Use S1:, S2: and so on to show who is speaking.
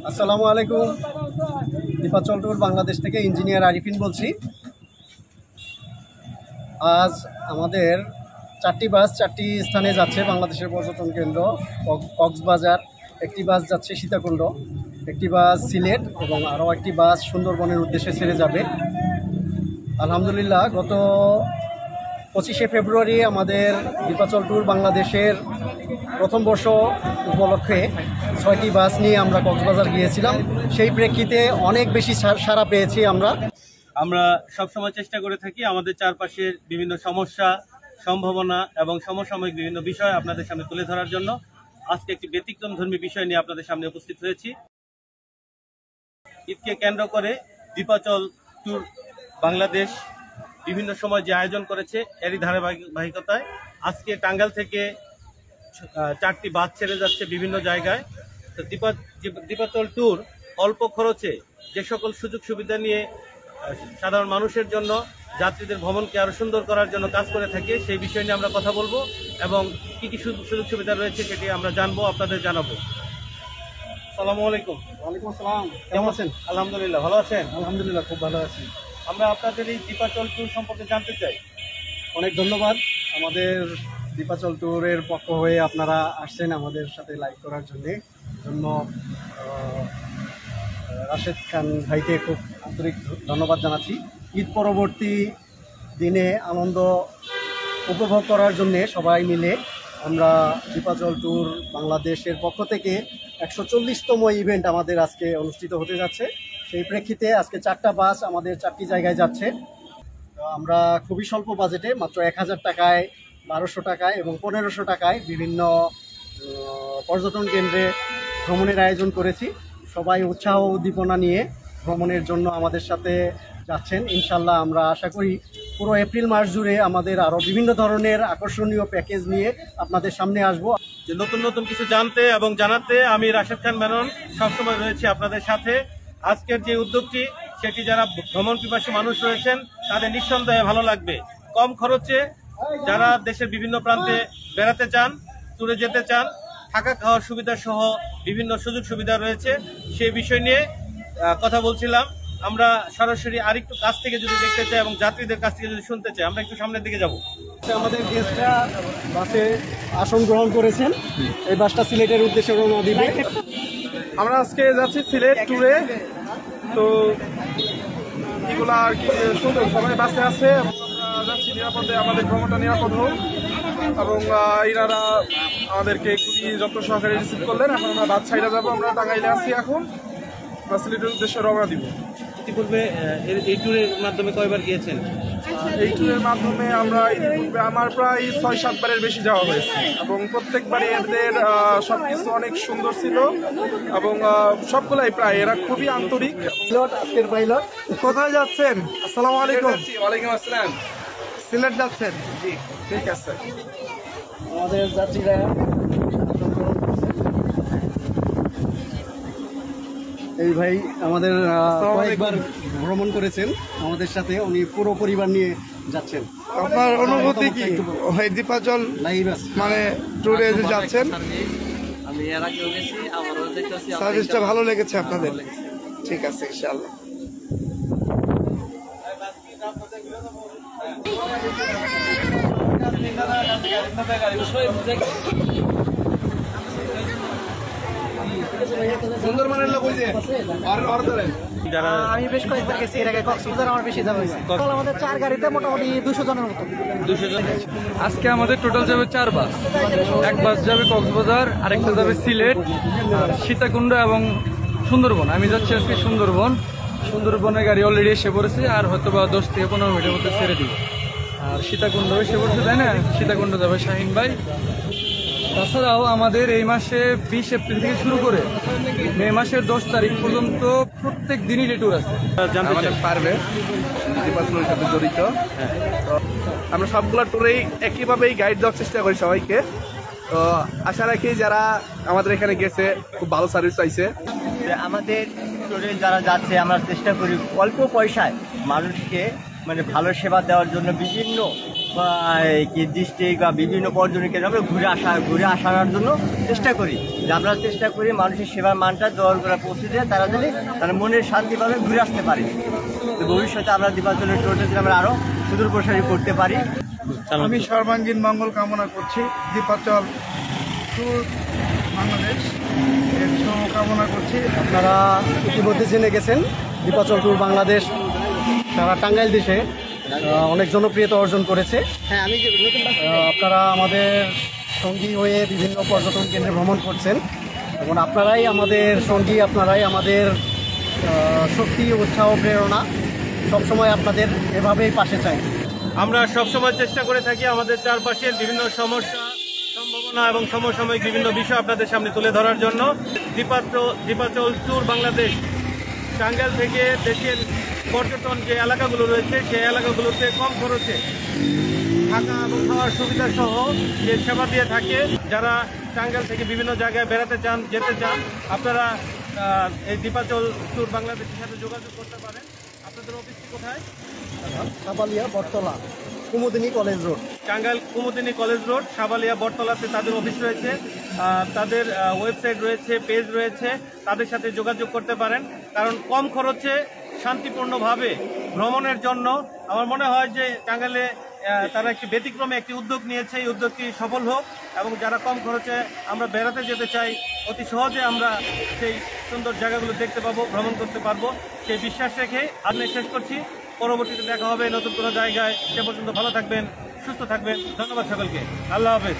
S1: আসসালামু আলাইকুম। দীপাচল ট্যুর বাংলাদেশ থেকে ইঞ্জিনিয়ার আরিফিন বলছি। আজ আমাদের চারটি বাস চারটি স্থানে যাচ্ছে বাংলাদেশের পর্যটন কেন্দ্র কক্সবাজার, একটি বাস যাচ্ছে সীতাকুণ্ড, একটি বাস সিলেট এবং আরও একটি বাস সুন্দরবনের উদ্দেশ্যে ছেড়ে যাবে। আলহামদুলিল্লাহ, গত 25শে ফেব্রুয়ারি আমাদের দীপাচল ট্যুর বাংলাদেশের প্রথম বর্ষ উপলক্ষে 6টি বাস নিয়ে আমরা কক্সবাজার গিয়েছিলাম। সেই প্রেক্ষিতে অনেক বেশি সাড়া পেয়েছি।
S2: আমরা সবসময় চেষ্টা করে থাকি আমাদের চারপাশের বিভিন্ন সমস্যা, সম্ভাবনা এবং সমসাময়িক বিভিন্ন বিষয় আপনাদের সামনে তুলে ধরার জন্য। আজকে একটি ব্যতিক্রমধর্মী বিষয় নিয়ে আপনাদের সামনে উপস্থিত হয়েছি। ঈদকে কেন্দ্র করে দীপাচল ট্যুর বাংলাদেশ বিভিন্ন সময় যে আয়োজন করেছে, এরই ধারাবাহিকতায় আজকে টাঙ্গাইল থেকে 4টি বাস ছেড়ে যাচ্ছে বিভিন্ন জায়গায়। তো দীপাচল ট্যুর অল্প খরচে যে সকল সুযোগ সুবিধা নিয়ে সাধারণ মানুষের জন্য যাত্রীদের ভ্রমণকে আরো সুন্দর করার জন্য কাজ করে থাকে, সেই বিষয় নিয়ে আমরা কথা বলবো এবং কি কি সুযোগ সুবিধা রয়েছে সেটি আমরা জানবো, আপনাদের জানাবো। আসসালামু আলাইকুম।
S1: ওয়ালাইকুম আসসালাম। কেমন আছেন?
S2: আলহামদুলিল্লাহ, ভালো আছেন?
S1: আলহামদুলিল্লাহ, খুব ভালো আছি।
S2: আমরা আপনাদের এই দীপাচল ট্যুর সম্পর্কে জানতে চাই।
S1: অনেক ধন্যবাদ। আমাদের দীপাচল ট্যুরের পক্ষ হয়ে আপনারা আসছেন আমাদের সাথে লাইভ করার জন্য রাশেদ খান ভাইকে খুব আন্তরিক ধন্যবাদ জানাচ্ছি। ঈদ পরবর্তী দিনে আনন্দ উপভোগ করার জন্যে সবাই মিলে আমরা দীপাচল ট্যুর বাংলাদেশের পক্ষ থেকে 140তম ইভেন্ট আমাদের আজকে অনুষ্ঠিত হতে যাচ্ছে। সেই প্রেক্ষিতে আজকে 4টা বাস আমাদের 4টি জায়গায় যাচ্ছে। আমরা খুবই স্বল্প বাজেটে মাত্র 1000 টাকায়, 1200 টাকায় এবং 1500 টাকায় বিভিন্ন পর্যটন কেন্দ্রে ভ্রমণের আয়োজন করেছি। সবাই উৎসাহ উদ্দীপনা নিয়ে ভ্রমণের জন্য আমাদের সাথে যাচ্ছেন। ইনশাল্লাহ আমরা আশা করি পুরো এপ্রিল মাস জুড়ে আমাদের আরও বিভিন্ন ধরনের আকর্ষণীয় প্যাকেজ নিয়ে আপনাদের সামনে আসব।
S2: যে নতুন নতুন কিছু জানতে এবং জানাতে আমি রাশেদ খান মেনন সবসময় রয়েছি আপনাদের সাথে। আজকের যে উদ্যোগটি, সেটি যারা ভ্রমণ পিপাসী মানুষ রয়েছেন তাদের নিঃসন্দেহে ভালো লাগবে। কম খরচে যারা দেশের বিভিন্ন প্রান্তে বেড়াতে চান, ট্যুরে যেতে চান, থাকা খাওয়ার সুবিধা সহ বিভিন্ন সুযোগ সুবিধা রয়েছে, সেই বিষয় নিয়ে কথা বলছিলাম। আমরা সরাসরি আরেকটু কাছ থেকে যদি দেখতে চাই এবং যাত্রীদের কাছ থেকে যদি শুনতে চাই, আমরা একটু সামনের দিকে যাব।
S1: আমাদের গেস্টরা বাসে আসন গ্রহণ করেছেন। এই বাসটা সিলেটের উদ্দেশ্যে রওনা দিবে।
S3: আমরা আজকে যাচ্ছি সিলেট ট্যুরে। তো এগুলো আর কি সুন্দর, সবাই বাসে আছে এবং আমরা যাচ্ছি নিরাপদে, আমাদের ভ্রমণটা নিরাপদ হোক এবং এনারা আমাদেরকে খুবই যত্ন সহকারে রিসিভ করলেন। এখন আমরা বাস ছাইড়া যাবো। আমরা টাঙ্গাইলে আছি, এখন আমরা সিলেটের উদ্দেশ্যে রওনা দিব।
S2: ইতিপূর্বে এই ট্যুরের মাধ্যমে কয়বার গিয়েছেন?
S3: এই ট্যুরের মাধ্যমে আমরা ইতিপূর্বে আমার প্রায় 6-7 বারের বেশি যাওয়া হয়েছে এবং প্রত্যেকবারই এদের সবকিছু অনেক সুন্দর ছিল এবং সবগুলাই প্রায় এরা খুবই আন্তরিক।
S1: আজকের পাইলট
S3: কোথায় যাচ্ছেন? আসসালামু আলাইকুম।
S4: ওয়ালাইকুম আসসালাম।
S3: সিলেট যাচ্ছেন?
S4: জি,
S3: ঠিক আছে।
S1: আমাদের যাত্রীরা এই ভাই আমাদের কয়েকবার ভ্রমণ করেছেন আমাদের সাথে, উনি পুরো পরিবার নিয়ে যাচ্ছেন।
S3: আপনার অনুভূতি কি দীপাচল মানে ট্যুরে যাচ্ছেন?
S4: আমি এর আগেও গেছি, আমারও দেখতেছি
S3: সার্ভিসটা ভালো লেগেছে আপনাদের? ঠিক আছে, ইনশাআল্লাহ।
S4: সুন্দরবনের লোক হইছে আর ধরেন
S2: যারা
S5: আমি বেশ কয়েকবার গেছি, এর আগে কক্সবাজার আমার বেশি যাওয়া হয়েছে। আমাদের 4 গাড়িতে মোটামুটি 200 জনের মতো।
S2: 200 জন।
S6: আজকে আমাদের টোটাল যাবে 4 বাস। এক বাস যাবে কক্সবাজার, আরেকটা যাবে সিলেট, সীতাকুণ্ড এবং সুন্দরবন। আমি যাচ্ছি আজকে সুন্দরবন। সুন্দরবনের গাড়ি অলরেডি এসে পড়েছে, আর হয়তো বা 10 থেকে 15 মিনিটের মধ্যে ছেড়ে দিব। আর সীতাকুণ্ড এসে পড়েছে, তাই না? সীতাকুণ্ড যাবে শাহিন ভাই। তাছাড়াও আমাদের এই মাসে 20 এপ্রিল থেকে শুরু করে মে মাসের 10 তারিখ পর্যন্ত প্রত্যেক দিনই ট্যুর আছে।
S2: জানতে
S4: পারবে দীপাচলের সাথে জড়িত। আমরা সবগুলো ট্যুরেই একইভাবেই গাইড দেওয়ার চেষ্টা করি সবাইকে। তো আশা রাখি যারা আমাদের এখানে গেছে খুব ভালো সার্ভিস পাইছে।
S5: আমাদের ট্যুরে যারা যাচ্ছে আমরা চেষ্টা করি অল্প পয়সায় মানুষকে মানে ভালো সেবা দেওয়ার জন্য বিভিন্ন
S7: ডিস্ট্রিক্ট বা বিভিন্ন পর্যটন কেন্দ্র আমরা ঘুরে আসার জন্য চেষ্টা করি। যে আমরা চেষ্টা করি মানুষের সেবার মানটা দর করে পৌঁছে দিয়ে তারা যদি তারা মনের শান্তিভাবে ঘুরে আসতে পারে। তো ভবিষ্যতে আমরা দ্বীপাঞ্চলের ট্যুরটা যদি আমরা আরও সুদূর প্রসারী করতে পারি।
S3: আমি সর্বাঙ্গীন মঙ্গল কামনা করছি দ্বীপাঞ্চল ট্যুর বাংলাদেশ এর শুভকামনা করছি।
S1: আপনারা ইতিমধ্যে জেনে গেছেন দ্বীপাঞ্চল ট্যুর বাংলাদেশ সারা টাঙ্গাইল দেশে অনেক জনপ্রিয়তা অর্জন করেছে। আপনারা আমাদের সঙ্গী হয়ে বিভিন্ন পর্যটন কেন্দ্রে ভ্রমণ করছেন এবং আপনারাই আমাদের সঙ্গী, আপনারাই আমাদের শক্তি, উৎসাহ, প্রেরণা। সবসময় আপনাদের এভাবেই পাশে চাই।
S2: আমরা সবসময় চেষ্টা করে থাকি আমাদের চারপাশের বিভিন্ন সমস্যা, সম্ভাবনা এবং সমসাময়িক বিভিন্ন বিষয় আপনাদের সামনে তুলে ধরার জন্য। দ্বীপাঞ্চল ট্যুর বাংলাদেশ টাঙ্গাইল থেকে দেশের পর্যটন যে এলাকাগুলো রয়েছে সেই এলাকাগুলোতে কম খরচে থাকা এবং খাওয়ার সুবিধা সহ যে সেবা দিয়ে থাকে। যারা টাঙ্গাইল থেকে বিভিন্ন জায়গায় বেড়াতে চান, যেতে চান, আপনারা এই দ্বীপাঞ্চল ট্যুর বাংলাদেশের সাথে যোগাযোগ করতে পারেন। আপনাদের অফিসটি কোথায়?
S1: Sabalia, Bottola, Kumudini college road.
S2: Tangail Kumudini college road, Sabalia, বটতলাতে তাদের অফিস রয়েছে। তাদের ওয়েবসাইট রয়েছে, পেজ রয়েছে, তাদের সাথে যোগাযোগ করতে পারেন। কারণ কম খরচে শান্তিপূর্ণভাবে ভ্রমণের জন্য আমার মনে হয় যে টাঙ্গাইলে তারা একটি ব্যতিক্রমে একটি উদ্যোগ নিয়েছে। এই উদ্যোগটি সফল হোক এবং যারা কম খরচে আমরা বেড়াতে যেতে চাই, অতি সহজে আমরা সেই সুন্দর জায়গাগুলো দেখতে পাবো, ভ্রমণ করতে পারবো, সেই বিশ্বাস রেখে আজ শেষ করছি। পরবর্তীতে দেখা হবে নতুন কোনো জায়গায়। সে পর্যন্ত ভালো থাকবেন, সুস্থ থাকবেন। ধন্যবাদ সকলকে। আল্লাহ হাফেজ।